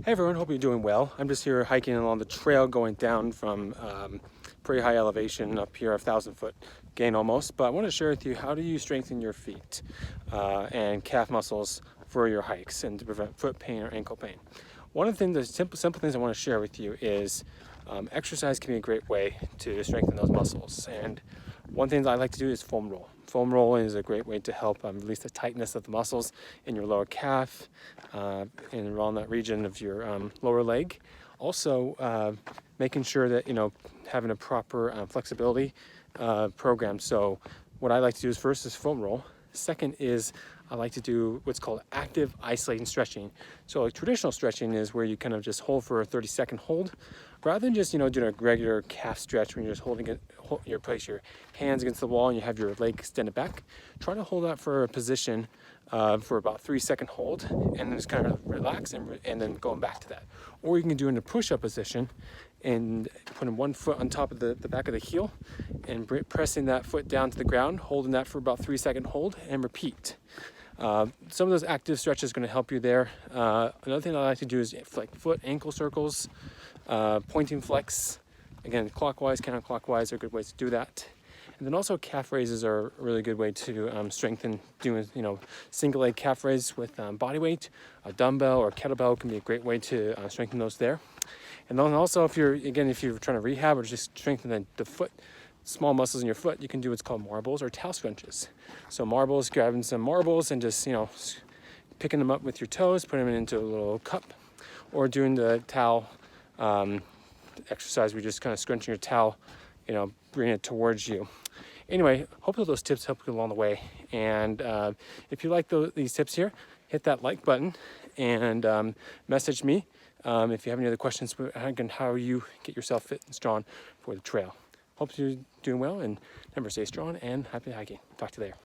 Hey everyone, hope you're doing well. I'm just here hiking along the trail going down from pretty high elevation up here, 1,000-foot gain almost. But I want to share with you, how do you strengthen your feet and calf muscles for your hikes and to prevent foot pain or ankle pain. One of the things, the simple things I want to share with you is exercise can be a great way to strengthen those muscles. And one thing that I like to do is foam roll. Foam rolling is a great way to help release the tightness of the muscles in your lower calf and around that region of your lower leg. Also, making sure that, having a proper flexibility program. So what I like to do is first is foam roll. Second is I like to do what's called active isolating stretching. So like traditional stretching is where you kind of just hold for a 30-second hold, rather than just doing a regular calf stretch when you're just holding it. You place your hands against the wall and you have your leg extended back. Try to hold that for a position for about 3-second hold, and then just kind of relax and then going back to that. Or you can do in a push-up position and putting one foot on top of the back of the heel and pressing that foot down to the ground, holding that for about 3-second hold, and repeat. Some of those active stretches are going to help you there. Another thing I like to do is like foot ankle circles, pointing flex. Again, clockwise, counterclockwise are good ways to do that. And then also calf raises are a really good way to strengthen. Doing single leg calf raise with body weight, a dumbbell or a kettlebell can be a great way to strengthen those there. And then also if you're trying to rehab or just strengthen the foot, small muscles in your foot, you can do what's called marbles or towel scrunches. So marbles, grabbing some marbles and just picking them up with your toes, putting them into a little cup, or doing the towel exercise where you're just kind of scrunching your towel, bringing it towards you. Anyway, hopefully those tips help you along the way. And if you like these tips here, hit that like button and message me if you have any other questions on how you get yourself fit and strong for the trail. Hope you're doing well, and remember, stay strong and happy hiking. Talk to you later.